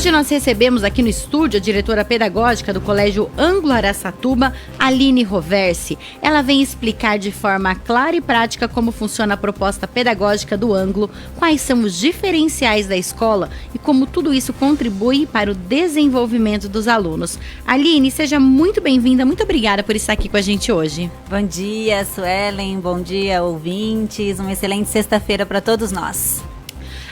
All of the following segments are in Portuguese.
Hoje nós recebemos aqui no estúdio a diretora pedagógica do Colégio Ângulo Araçatuba, Aline Roversi. Ela vem explicar de forma clara e prática como funciona a proposta pedagógica do Ângulo, quais são os diferenciais da escola e como tudo isso contribui para o desenvolvimento dos alunos. Aline, seja muito bem-vinda, muito obrigada por estar aqui com a gente hoje. Bom dia, Suelen, bom dia, ouvintes, uma excelente sexta-feira para todos nós.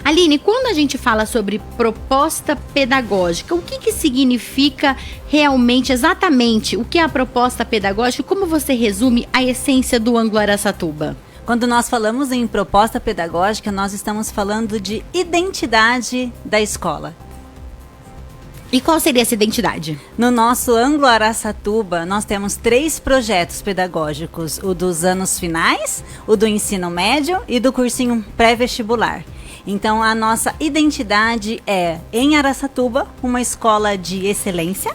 Aline, quando a gente fala sobre proposta pedagógica, o que significa realmente, exatamente, o que é a proposta pedagógica e como você resume a essência do Ângulo Araçatuba? Quando nós falamos em proposta pedagógica, nós estamos falando de identidade da escola. E qual seria essa identidade? No nosso Ângulo Araçatuba, nós temos 3 projetos pedagógicos, o dos anos finais, o do ensino médio e do cursinho pré-vestibular. Então, a nossa identidade é, em Araçatuba, uma escola de excelência,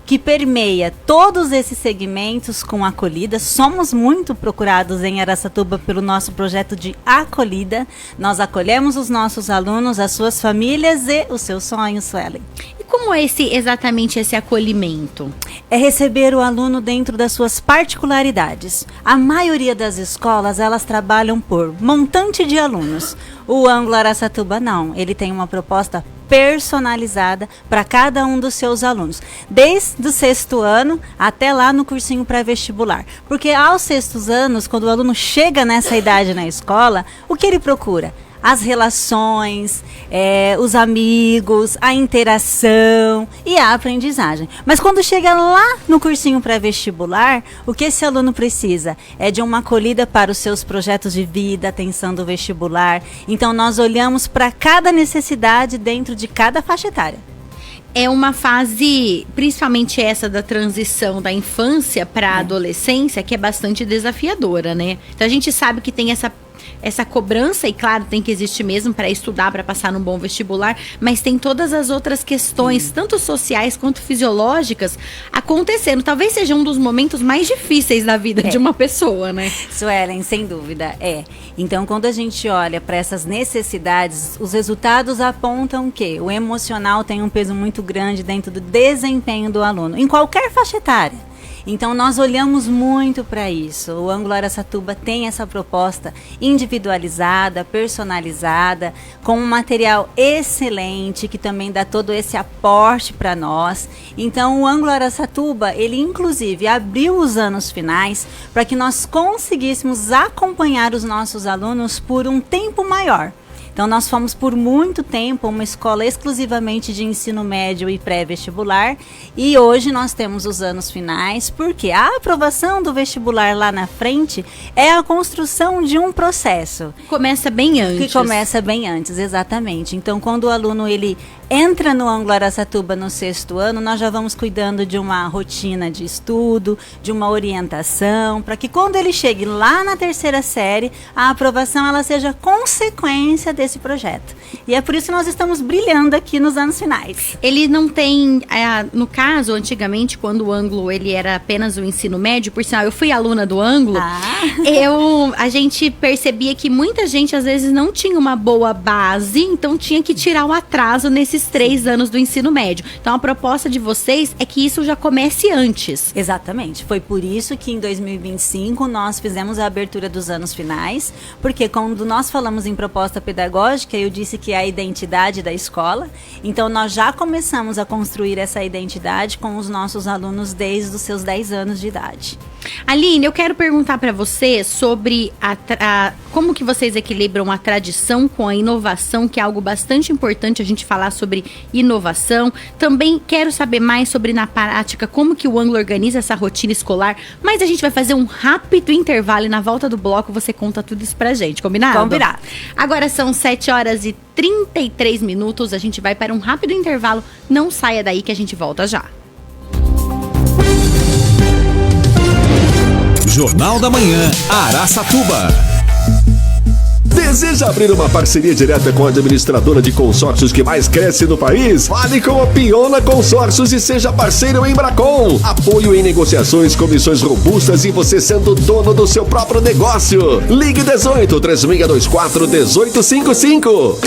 que permeia todos esses segmentos com acolhida. Somos muito procurados em Araçatuba pelo nosso projeto de acolhida. Nós acolhemos os nossos alunos, as suas famílias e os seus sonhos, Suelen. E como é exatamente esse acolhimento? É receber o aluno dentro das suas particularidades. A maioria das escolas, elas trabalham por montante de alunos. O Ângulo Araçatuba não, ele tem uma proposta personalizada para cada um dos seus alunos, desde o 6º ano até lá no cursinho pré-vestibular. Porque aos 6º anos, quando o aluno chega nessa idade na escola, o que ele procura? As relações, os amigos, a interação e a aprendizagem. Mas quando chega lá no cursinho pré-vestibular, o que esse aluno precisa? É de uma acolhida para os seus projetos de vida, atenção do vestibular. Então nós olhamos para cada necessidade dentro de cada faixa etária. É uma fase, principalmente essa da transição da infância para a adolescência, que é bastante desafiadora, né? Então a gente sabe que tem essa cobrança, e claro, tem que existir mesmo para estudar, para passar num bom vestibular, mas tem todas as outras questões, tanto sociais quanto fisiológicas, acontecendo. Talvez seja um dos momentos mais difíceis da vida de uma pessoa, né? Suelen, sem dúvida, Então, quando a gente olha para essas necessidades, os resultados apontam que o emocional tem um peso muito grande dentro do desempenho do aluno, em qualquer faixa etária. Então, nós olhamos muito para isso. O Ângulo Araçatuba tem essa proposta individualizada, personalizada, com um material excelente, que também dá todo esse aporte para nós. Então, o Ângulo Araçatuba, ele inclusive abriu os anos finais para que nós conseguíssemos acompanhar os nossos alunos por um tempo maior. Então, nós fomos por muito tempo uma escola exclusivamente de ensino médio e pré-vestibular, e hoje nós temos os anos finais, porque a aprovação do vestibular lá na frente é a construção de um processo. Começa bem antes. Que começa bem antes, exatamente. Então, quando o aluno ele entra no Ângulo Araçatuba no 6º ano, nós já vamos cuidando de uma rotina de estudo, de uma orientação, para que quando ele chegue lá na 3ª série, a aprovação ela seja consequência desse projeto. E é por isso que nós estamos brilhando aqui nos anos finais. Ele não tem, no caso, antigamente, quando o Ângulo ele era apenas o ensino médio, por sinal, eu fui aluna do Ângulo, a gente percebia que muita gente às vezes não tinha uma boa base, então tinha que tirar o atraso nesses 3 anos do ensino médio. Então a proposta de vocês é que isso já comece antes. Exatamente, foi por isso que em 2025 nós fizemos a abertura dos anos finais, porque quando nós falamos em proposta pedagógica, eu disse que é a identidade da escola, então nós já começamos a construir essa identidade com os nossos alunos desde os seus 10 anos de idade. Aline, eu quero perguntar para você sobre como que vocês equilibram a tradição com a inovação, que é algo bastante importante a gente falar sobre inovação. Também quero saber mais sobre, na prática, como que o Ângulo organiza essa rotina escolar, mas a gente vai fazer um rápido intervalo e na volta do bloco você conta tudo isso pra gente, combinado? Combinado. Agora são 7h33, a gente vai para um rápido intervalo, não saia daí que a gente volta já. Jornal da Manhã, Araçatuba. Deseja abrir uma parceria direta com a administradora de consórcios que mais cresce no país? Fale com a Piona Consórcios e seja parceiro em Bracon. Apoio em negociações, comissões robustas e você sendo dono do seu próprio negócio. Ligue 18 3624 1855.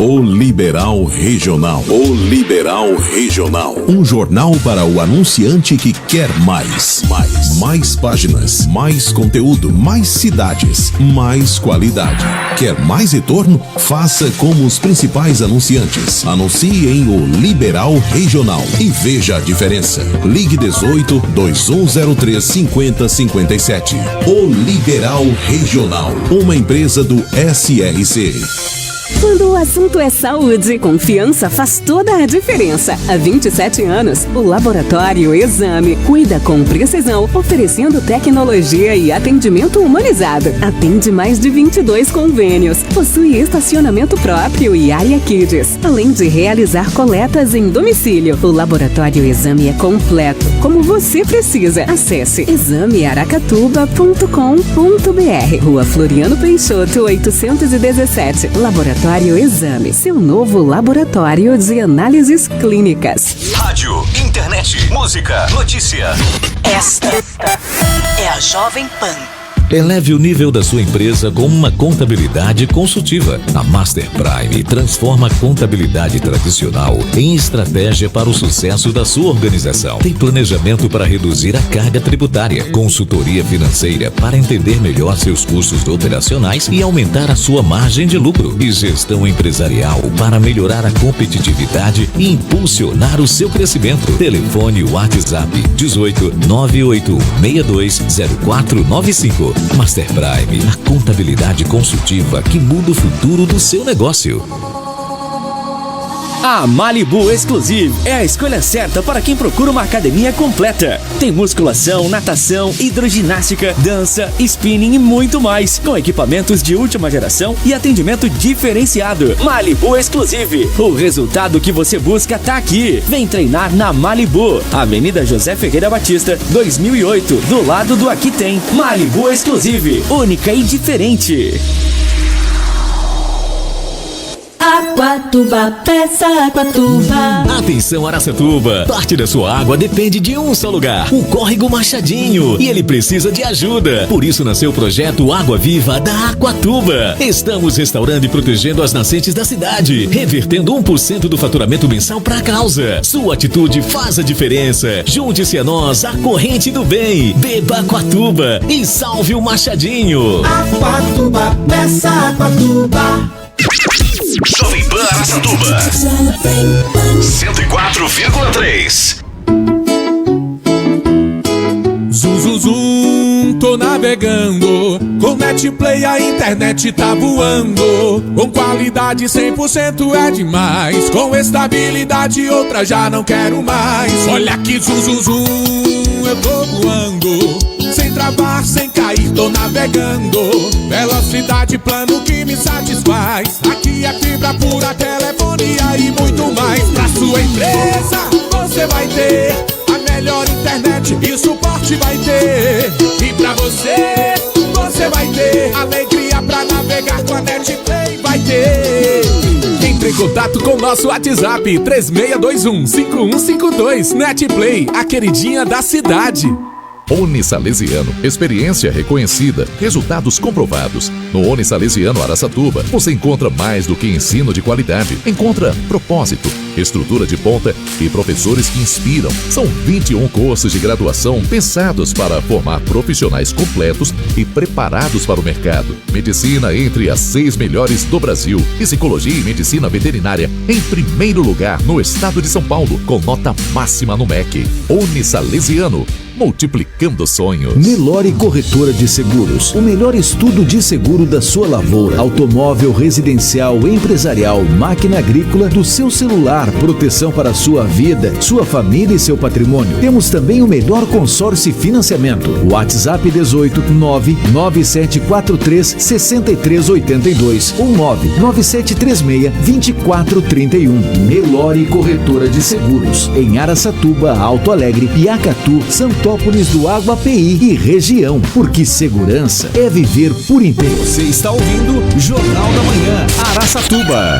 O Liberal Regional. O Liberal Regional. Um jornal para o anunciante que quer mais. Mais páginas, mais conteúdo, mais cidades, mais qualidade. Quer mais retorno? Faça como os principais anunciantes. Anuncie em O Liberal Regional e veja a diferença. Ligue 18-2103-5057. O Liberal Regional. Uma empresa do SRC. Quando o assunto é saúde, confiança faz toda a diferença. Há 27 anos, o Laboratório Exame cuida com precisão, oferecendo tecnologia e atendimento humanizado. Atende mais de 22 convênios, possui estacionamento próprio e área Kids, além de realizar coletas em domicílio. O Laboratório Exame é completo, como você precisa. Acesse examearacatuba.com.br. Rua Floriano Peixoto, 817. Laboratório Exame, seu novo laboratório de análises clínicas. Rádio, internet, música, notícia. Esta é a Jovem Pan. Eleve o nível da sua empresa com uma contabilidade consultiva. A Master Prime transforma a contabilidade tradicional em estratégia para o sucesso da sua organização. Tem planejamento para reduzir a carga tributária, consultoria financeira para entender melhor seus custos operacionais e aumentar a sua margem de lucro, e gestão empresarial para melhorar a competitividade e impulsionar o seu crescimento. Telefone WhatsApp 18 981 62 0495. Master Prime, a contabilidade consultiva que muda o futuro do seu negócio. A Malibu Exclusive é a escolha certa para quem procura uma academia completa. Tem musculação, natação, hidroginástica, dança, spinning e muito mais, com equipamentos de última geração e atendimento diferenciado. Malibu Exclusive, o resultado que você busca tá aqui. Vem treinar na Malibu, Avenida José Ferreira Batista, 2008, do lado do Aqui Tem. Malibu Exclusive, única e diferente. Aquatuba, peça Aquatuba. Atenção, Araçatuba, parte da sua água depende de um só lugar, o Córrego Machadinho, e ele precisa de ajuda. Por isso nasceu o projeto Água Viva da Aquatuba. Estamos restaurando e protegendo as nascentes da cidade, revertendo 1% do faturamento mensal para a causa. Sua atitude faz a diferença. Junte-se a nós, a corrente do bem. Beba Aquatuba e salve o Machadinho. Aquatuba, peça Aquatuba. Jovem Pan Araçatuba 104,3. Zum, zum, zum, tô navegando. Com Netplay a internet tá voando. Com qualidade 100% é demais. Com estabilidade outra já não quero mais. Olha que zum, zum, zum, eu tô voando. Sem travar, sem cair, tô navegando. Velocidade, plano que me satisfaz. Aqui é fibra pura, telefonia e muito mais. Pra sua empresa, você vai ter a melhor internet e suporte vai ter. E pra você, você vai ter alegria pra navegar com a Netplay, vai ter. Entre em contato com o nosso WhatsApp 3621-5152. Netplay, a queridinha da cidade. Unisalesiano, experiência reconhecida, resultados comprovados. No Unisalesiano Araçatuba, você encontra mais do que ensino de qualidade. Encontra propósito, estrutura de ponta e professores que inspiram. São 21 cursos de graduação pensados para formar profissionais completos e preparados para o mercado. Medicina entre as 6 melhores do Brasil. Psicologia e medicina veterinária em primeiro lugar no estado de São Paulo, com nota máxima no MEC. Unisalesiano, multiplicando sonhos. Nelore Corretora de Seguros, o melhor estudo de seguro da sua lavoura, automóvel, residencial, empresarial, máquina agrícola, do seu celular, proteção para a sua vida, sua família e seu patrimônio. Temos também o melhor consórcio e financiamento. WhatsApp 18 99743 6382 ou 99736 2431. Nelore Corretora de Seguros, em Araçatuba, Alto Alegre, Piacatu, Santópolis do Aguapeí e região, porque segurança é viver por inteiro. Você está ouvindo Jornal da Manhã, Araçatuba.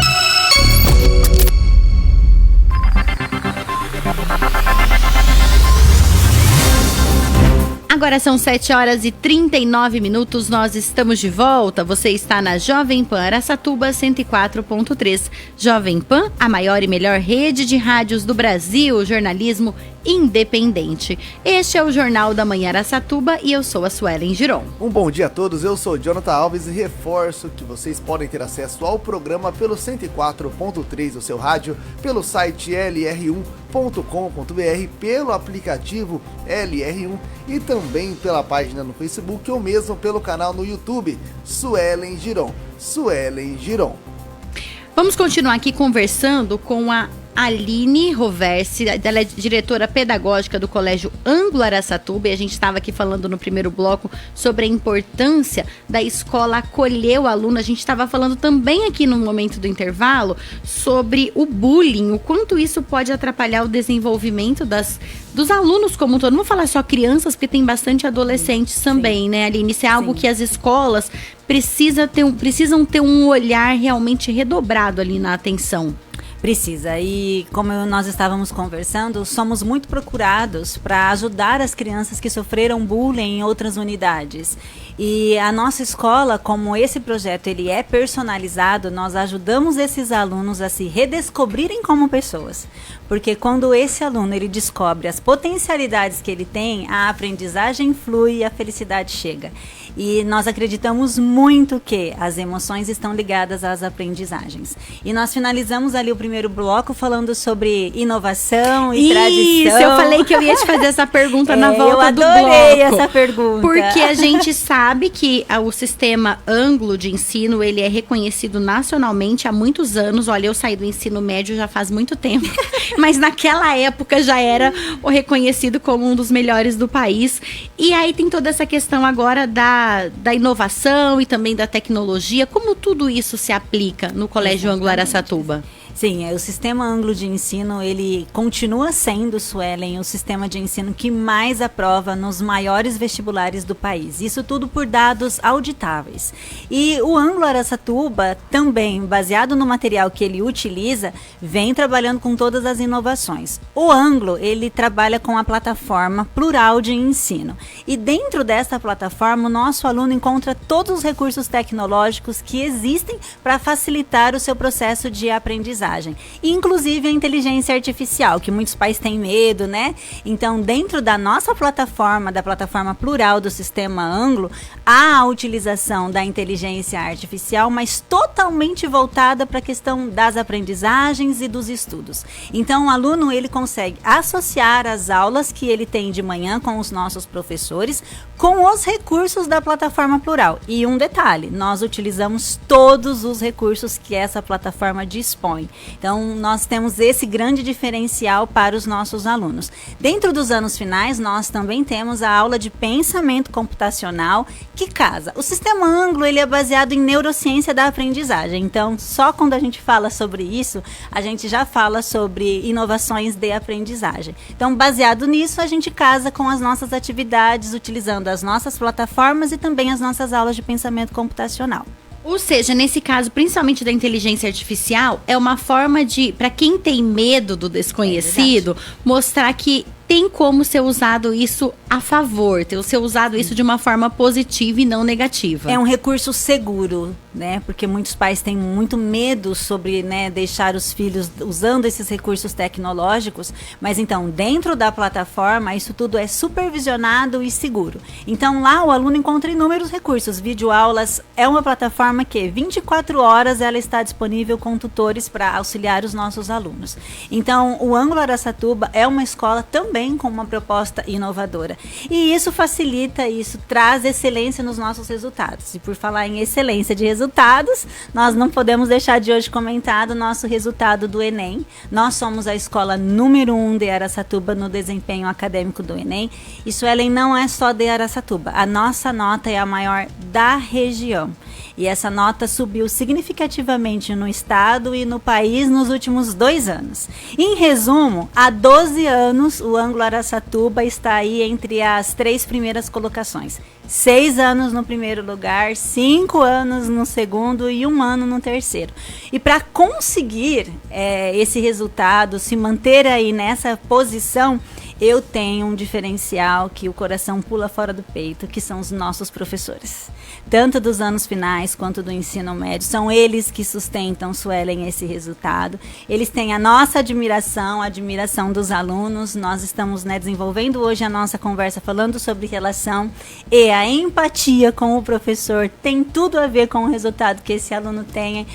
Agora Agora são 7h39, nós estamos de volta. Você está na Jovem Pan Araçatuba 104.3. Jovem Pan, a maior e melhor rede de rádios do Brasil, jornalismo independente. Este é o Jornal da Manhã Araçatuba e eu sou a Suelen Giron. Um bom dia a todos, eu sou Jonathan Alves e reforço que vocês podem ter acesso ao programa pelo 104.3 do seu rádio, pelo site lr1.com.br, pelo aplicativo LR1 e também pela página no Facebook ou mesmo pelo canal no YouTube, Suelen Giron. Suelen Giron. Vamos continuar aqui conversando com a Aline Roversi, ela é diretora pedagógica do Colégio Ângulo Araçatuba, e a gente estava aqui falando no primeiro bloco sobre a importância da escola acolher o aluno. A gente estava falando também aqui no momento do intervalo sobre o bullying, o quanto isso pode atrapalhar o desenvolvimento dos alunos como um todo. Não vou falar só crianças, porque tem bastante adolescentes também, né, Aline? Isso é algo que as escolas precisam ter um olhar realmente redobrado ali na atenção. Precisa, e como nós estávamos conversando, somos muito procurados para ajudar as crianças que sofreram bullying em outras unidades. E a nossa escola, como esse projeto ele é personalizado, nós ajudamos esses alunos a se redescobrirem como pessoas. Porque quando esse aluno ele descobre as potencialidades que ele tem, a aprendizagem flui e a felicidade chega. E nós acreditamos muito que as emoções estão ligadas às aprendizagens. E nós finalizamos ali o primeiro bloco falando sobre inovação e tradição. Isso, eu falei que eu ia te fazer essa pergunta na volta do bloco. Eu adorei essa pergunta. Porque a gente sabe que o sistema Ângulo de ensino, ele é reconhecido nacionalmente há muitos anos. Olha, eu saí do ensino médio já faz muito tempo. Mas naquela época já era reconhecido como um dos melhores do país. E aí tem toda essa questão agora da inovação e também da tecnologia. Como tudo isso se aplica no Colégio Ângulo Araçatuba? Sim, o sistema Ângulo de ensino, ele continua sendo, Suelen, o sistema de ensino que mais aprova nos maiores vestibulares do país. Isso tudo por dados auditáveis. E o Ângulo Araçatuba, também, baseado no material que ele utiliza, vem trabalhando com todas as inovações. O Ângulo, ele trabalha com a plataforma Plural de Ensino. E dentro dessa plataforma, o nosso aluno encontra todos os recursos tecnológicos que existem para facilitar o seu processo de aprendizagem. Inclusive a inteligência artificial, que muitos pais têm medo, né? Então, dentro da nossa plataforma, da plataforma Plural do sistema Ângulo, há a utilização da inteligência artificial, mas totalmente voltada para a questão das aprendizagens e dos estudos. Então, o aluno ele consegue associar as aulas que ele tem de manhã com os nossos professores com os recursos da plataforma Plural. E um detalhe, nós utilizamos todos os recursos que essa plataforma dispõe. Então, nós temos esse grande diferencial para os nossos alunos. Dentro dos anos finais, nós também temos a aula de pensamento computacional, que casa. O sistema Ângulo, ele é baseado em neurociência da aprendizagem. Então, só quando a gente fala sobre isso, a gente já fala sobre inovações de aprendizagem. Então, baseado nisso, a gente casa com as nossas atividades, utilizando as nossas plataformas e também as nossas aulas de pensamento computacional. Ou seja, nesse caso, principalmente da inteligência artificial, é uma forma de, para quem tem medo do desconhecido, mostrar que tem como ser usado isso a favor, ser usado isso de uma forma positiva e não negativa. É um recurso seguro, né? Porque muitos pais têm muito medo sobre, né, deixar os filhos usando esses recursos tecnológicos, mas então, dentro da plataforma, isso tudo é supervisionado e seguro. Então, lá o aluno encontra inúmeros recursos. Videoaulas é uma plataforma que 24 horas ela está disponível com tutores para auxiliar os nossos alunos. Então, o Ângulo Araçatuba é uma escola também com uma proposta inovadora. E isso facilita, isso traz excelência nos nossos resultados. E por falar em excelência de resultados, nós não podemos deixar de hoje comentar o nosso resultado do Enem. Nós somos a escola número 1 de Araçatuba no desempenho acadêmico do Enem. Isso, Ellen, não é só de Araçatuba. A nossa nota é a maior da região. E essa nota subiu significativamente no estado e no país nos últimos 2 anos. Em resumo, há 12 anos o Ângulo Araçatuba está aí entre as 3 primeiras colocações. 6 anos no primeiro lugar, 5 anos no segundo e 1 ano no terceiro. E para conseguir esse resultado, se manter aí nessa posição, eu tenho um diferencial que o coração pula fora do peito, que são os nossos professores. Tanto dos anos finais quanto do ensino médio. São eles que sustentam, Suelen, esse resultado. Eles têm a nossa admiração, a admiração dos alunos. Nós estamos desenvolvendo hoje a nossa conversa falando sobre relação, e a empatia com o professor tem tudo a ver com o resultado que esse aluno tem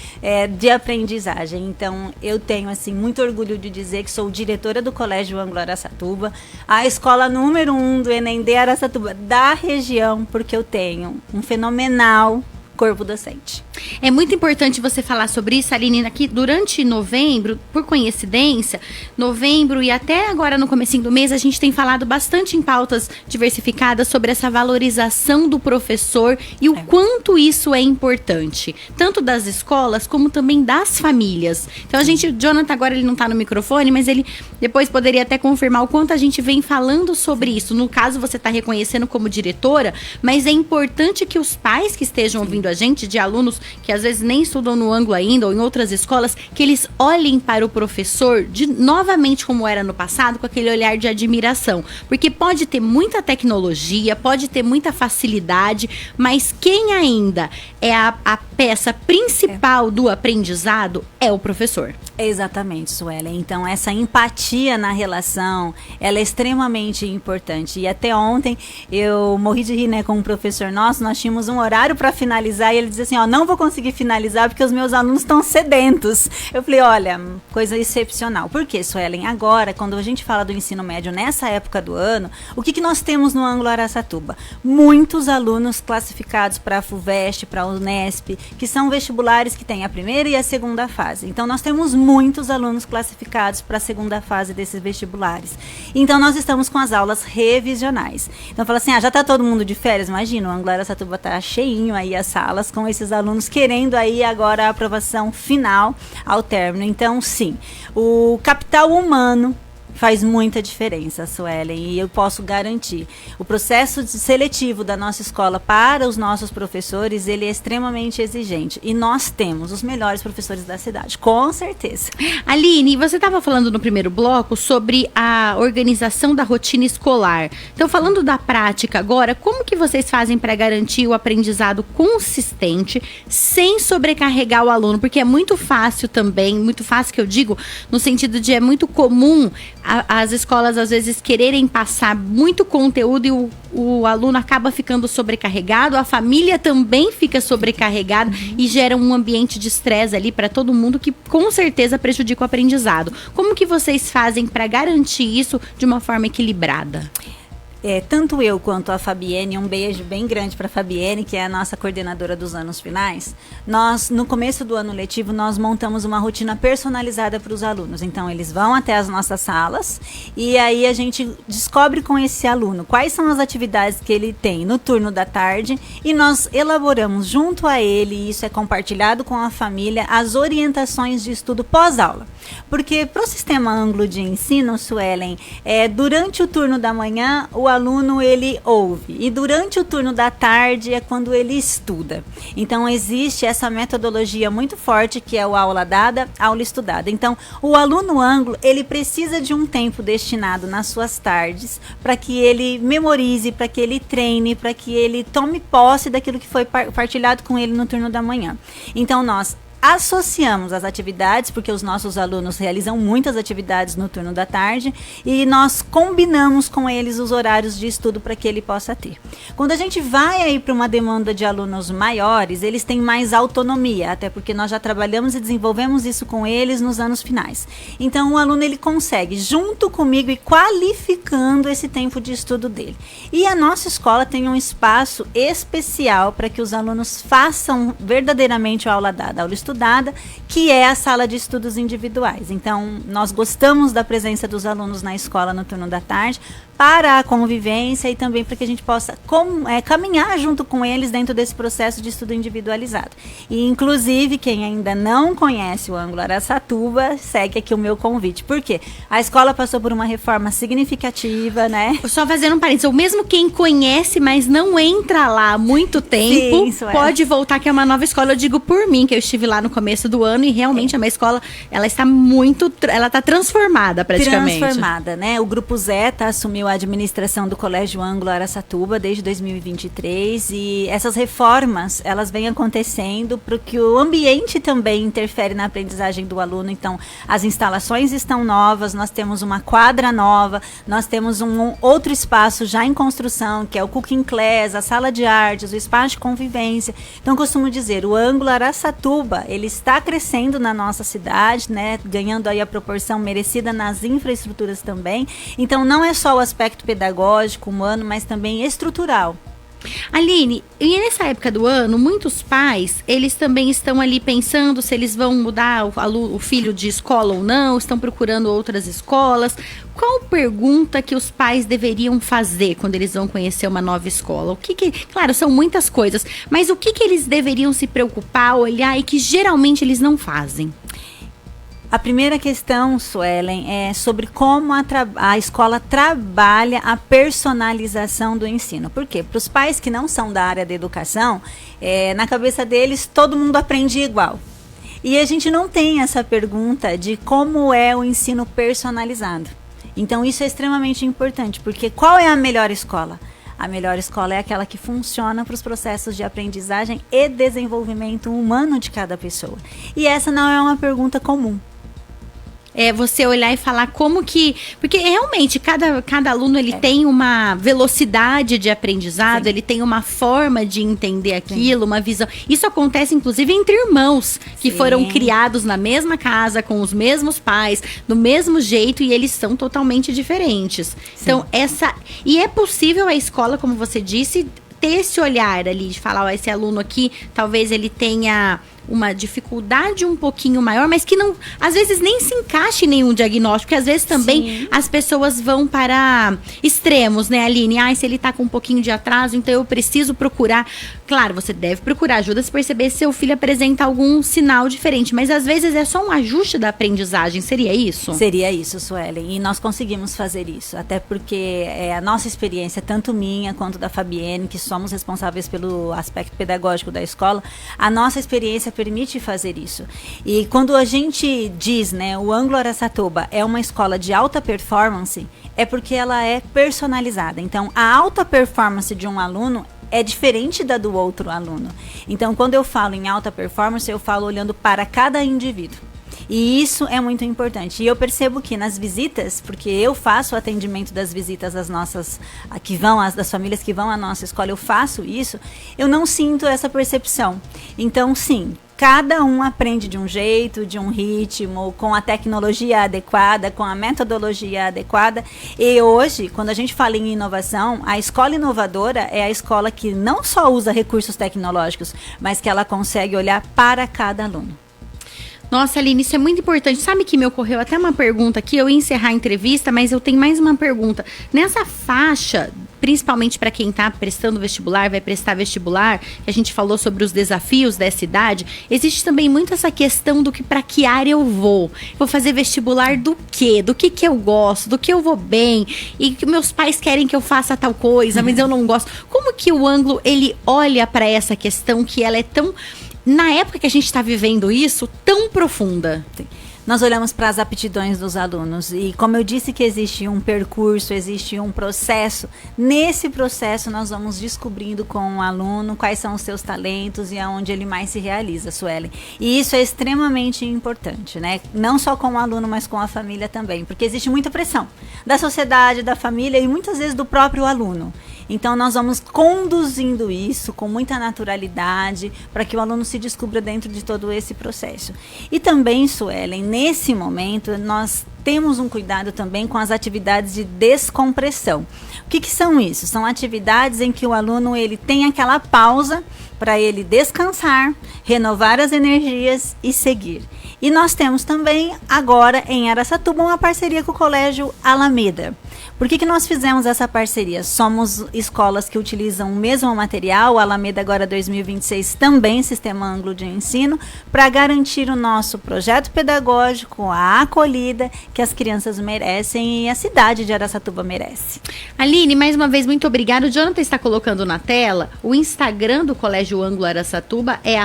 de aprendizagem. Então, eu tenho assim muito orgulho de dizer que sou diretora do Colégio Anglo-Araçatuba, a escola número 1 do Enem de Araçatuba da região, porque eu tenho um fenomenal corpo docente. É muito importante você falar sobre isso, Aline, aqui durante novembro, por coincidência, novembro e até agora no comecinho do mês, a gente tem falado bastante em pautas diversificadas sobre essa valorização do professor e o quanto isso é importante, tanto das escolas como também das famílias. Então o Jonathan agora ele não está no microfone, mas ele depois poderia até confirmar o quanto a gente vem falando sobre isso. No caso, você está reconhecendo como diretora, mas é importante que os pais que estejam ouvindo a gente, de alunos que às vezes nem estudam no Anglo ainda ou em outras escolas, que eles olhem para o professor novamente como era no passado, com aquele olhar de admiração. Porque pode ter muita tecnologia, pode ter muita facilidade, mas quem ainda é a peça principal do aprendizado é o professor. Exatamente, Suelen. Então, essa empatia na relação, ela é extremamente importante. E até ontem, eu morri de rir, com um professor nosso, nós tínhamos um horário para finalizar, e ele dizia assim, não vou conseguir finalizar porque os meus alunos estão sedentos. Eu falei, olha, coisa excepcional. Por quê, Suelen? Agora, quando a gente fala do ensino médio, nessa época do ano, o que nós temos no Anglo-Araçatuba? Muitos alunos classificados para a FUVEST, para a Unesp, que são vestibulares que têm a primeira e a segunda fase. Então, nós temos muitos alunos classificados para a segunda fase desses vestibulares. Então, nós estamos com as aulas revisionais. Então, fala assim, já está todo mundo de férias? Imagina, o Anglo-Araçatuba está cheinho aí as salas com esses alunos querendo aí agora a aprovação final ao término. Então, sim, o capital humano faz muita diferença, Suelen, e eu posso garantir. O processo seletivo da nossa escola para os nossos professores, ele é extremamente exigente. E nós temos os melhores professores da cidade, com certeza. Aline, você estava falando no primeiro bloco sobre a organização da rotina escolar. Então, falando da prática agora, como que vocês fazem para garantir o aprendizado consistente, sem sobrecarregar o aluno? Porque é muito fácil também, muito fácil que eu digo, no sentido de é muito comum as escolas às vezes quererem passar muito conteúdo e o aluno acaba ficando sobrecarregado, a família também fica sobrecarregada e gera um ambiente de estresse ali para todo mundo que com certeza prejudica o aprendizado. Como que vocês fazem para garantir isso de uma forma equilibrada? Tanto eu quanto a Fabienne, um beijo bem grande para a Fabienne, que é a nossa coordenadora dos anos finais, nós, no começo do ano letivo, nós montamos uma rotina personalizada para os alunos. Então, eles vão até as nossas salas e aí a gente descobre com esse aluno quais são as atividades que ele tem no turno da tarde e nós elaboramos junto a ele, e isso é compartilhado com a família, as orientações de estudo pós-aula. Porque para o sistema Anglo de ensino, Suelen, durante o turno da manhã, o aluno ele ouve e durante o turno da tarde é quando ele estuda. Então existe essa metodologia muito forte que é o aula dada, aula estudada. Então o aluno Anglo ele precisa de um tempo destinado nas suas tardes para que ele memorize, para que ele treine, para que ele tome posse daquilo que foi partilhado com ele no turno da manhã. Então nós associamos as atividades, porque os nossos alunos realizam muitas atividades no turno da tarde, e nós combinamos com eles os horários de estudo para que ele possa ter. Quando a gente vai aí para uma demanda de alunos maiores, eles têm mais autonomia, até porque nós já trabalhamos e desenvolvemos isso com eles nos anos finais. Então o aluno ele consegue, junto comigo, e qualificando esse tempo de estudo dele. E a nossa escola tem um espaço especial para que os alunos façam verdadeiramente a aula dada, a aula estudada, que é a sala de estudos individuais. Então, nós gostamos da presença dos alunos na escola no turno da tarde, para a convivência e também para que a gente possa caminhar junto com eles dentro desse processo de estudo individualizado. E, inclusive, quem ainda não conhece o ângulo Araçatuba, segue aqui o meu convite. Por quê? A escola passou por uma reforma significativa, né? Só fazendo um parênteses, ou mesmo quem conhece, mas não entra lá há muito tempo, pode voltar, que é uma nova escola. Eu digo por mim, que eu estive lá no começo do ano e realmente é uma escola, ela está transformada praticamente. Transformada, né? O Grupo Zeta assumiu a administração do Colégio Ângulo Araçatuba desde 2023 e essas reformas, elas vêm acontecendo porque o ambiente também interfere na aprendizagem do aluno. Então, as instalações estão novas, nós temos uma quadra nova, nós temos um outro espaço já em construção, que é o Cooking Class, a sala de artes, o espaço de convivência. Então, costumo dizer, o Ângulo Araçatuba, ele está crescendo na nossa cidade, né? Ganhando aí a proporção merecida nas infraestruturas também. Então, não é só o aspecto pedagógico, humano, mas também estrutural. Aline, e nessa época do ano, muitos pais, eles também estão ali pensando se eles vão mudar o filho de escola ou não, estão procurando outras escolas. Qual pergunta que os pais deveriam fazer quando eles vão conhecer uma nova escola? Claro, são muitas coisas, mas o que eles deveriam se preocupar, olhar e que geralmente eles não fazem? A primeira questão, Suelen, é sobre como a escola trabalha a personalização do ensino. Por quê? Para os pais que não são da área da educação, na cabeça deles todo mundo aprende igual. E a gente não tem essa pergunta de como é o ensino personalizado. Então isso é extremamente importante, porque qual é a melhor escola? A melhor escola é aquela que funciona para os processos de aprendizagem e desenvolvimento humano de cada pessoa. E essa não é uma pergunta comum. É você olhar e falar como que... Porque realmente, cada aluno ele tem uma velocidade de aprendizado, Sim. ele tem uma forma de entender aquilo, Sim. uma visão. Isso acontece, inclusive, entre irmãos que Sim. foram criados na mesma casa, com os mesmos pais, do mesmo jeito, e eles são totalmente diferentes. Sim. Então, E é possível a escola, como você disse, ter esse olhar ali, de falar, esse aluno aqui, talvez ele tenha uma dificuldade um pouquinho maior, mas que não, às vezes nem se encaixe em nenhum diagnóstico, porque às vezes também Sim. as pessoas vão para extremos, né, Aline? Se ele tá com um pouquinho de atraso, então eu preciso procurar. Claro, você deve procurar ajuda se perceber se seu filho apresenta algum sinal diferente, mas às vezes é só um ajuste da aprendizagem, seria isso? Seria isso, Suelen, e nós conseguimos fazer isso, até porque a nossa experiência, tanto minha quanto da Fabienne, que somos responsáveis pelo aspecto pedagógico da escola, a nossa experiência permite fazer isso. E quando a gente diz, né, o Ângulo Araçatuba é uma escola de alta performance, é porque ela é personalizada. Então, a alta performance de um aluno é diferente da do outro aluno. Então, quando eu falo em alta performance, eu falo olhando para cada indivíduo. E isso é muito importante. E eu percebo que nas visitas, porque eu faço o atendimento das visitas das das famílias que vão à nossa escola, eu faço isso, eu não sinto essa percepção. Então, sim, cada um aprende de um jeito, de um ritmo, com a tecnologia adequada, com a metodologia adequada. E hoje, quando a gente fala em inovação, a escola inovadora é a escola que não só usa recursos tecnológicos, mas que ela consegue olhar para cada aluno. Nossa, Aline, isso é muito importante. Sabe que me ocorreu até uma pergunta aqui, eu ia encerrar a entrevista, mas eu tenho mais uma pergunta. Nessa faixa, principalmente para quem está prestando vestibular, vai prestar vestibular, que a gente falou sobre os desafios dessa idade, existe também muito essa questão do que para que área eu vou. Vou fazer vestibular do quê? Do que eu gosto? Do que eu vou bem? E que meus pais querem que eu faça tal coisa, mas eu não gosto. Como que o Ângulo, ele olha para essa questão que ela é tão... Na época que a gente está vivendo isso, tão profunda. Sim. Nós olhamos para as aptidões dos alunos e, como eu disse que existe um percurso, existe um processo, nesse processo nós vamos descobrindo com o aluno quais são os seus talentos e aonde ele mais se realiza, Suelen. E isso é extremamente importante, né? Não só com o aluno, mas com a família também, porque existe muita pressão da sociedade, da família e muitas vezes do próprio aluno. Então, nós vamos conduzindo isso com muita naturalidade para que o aluno se descubra dentro de todo esse processo. E também, Suelen, nesse momento, nós temos um cuidado também com as atividades de descompressão. O que são isso? São atividades em que o aluno ele tem aquela pausa para ele descansar, renovar as energias e seguir. E nós temos também, agora, em Araçatuba, uma parceria com o Colégio Alameda. Por que nós fizemos essa parceria? Somos escolas que utilizam o mesmo material, o Alameda agora 2026 também Sistema Anglo de Ensino, para garantir o nosso projeto pedagógico, a acolhida que as crianças merecem e a cidade de Araçatuba merece. Aline, mais uma vez, muito obrigada. O Jonathan está colocando na tela o Instagram do Colégio Anglo Araçatuba, é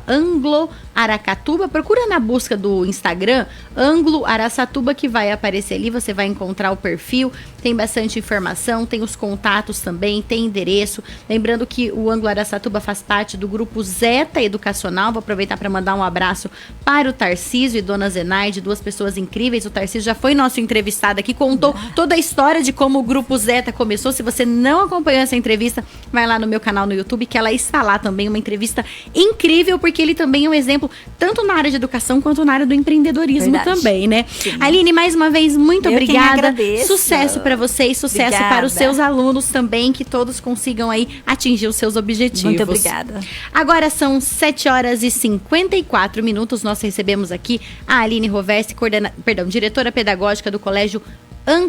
@angloaracatuba. Procura na busca do Instagram, Anglo Araçatuba, que vai aparecer ali, você vai encontrar o perfil, tem bastante informação, tem os contatos também, tem endereço. Lembrando que o Anglo Araçatuba faz parte do grupo Zeta Educacional. Vou aproveitar para mandar um abraço para o Tarcísio e Dona Zenaide, duas pessoas incríveis. O Tarcísio já foi nosso entrevistado aqui, contou toda a história de como o grupo Zeta começou. Se você não acompanhou essa entrevista, vai lá no meu canal no YouTube, que ela está lá também, uma entrevista incrível, porque ele também é um exemplo, tanto na área de educação, quanto na área do empreendedorismo também, né? Sim. Aline, mais uma vez, muito obrigada. Sucesso para vocês, sucesso para os seus alunos também, que todos consigam aí atingir os seus objetivos. Muito obrigada. Agora são 7h54. Nós recebemos aqui a Aline Rovessi, diretora pedagógica do Colégio Anglo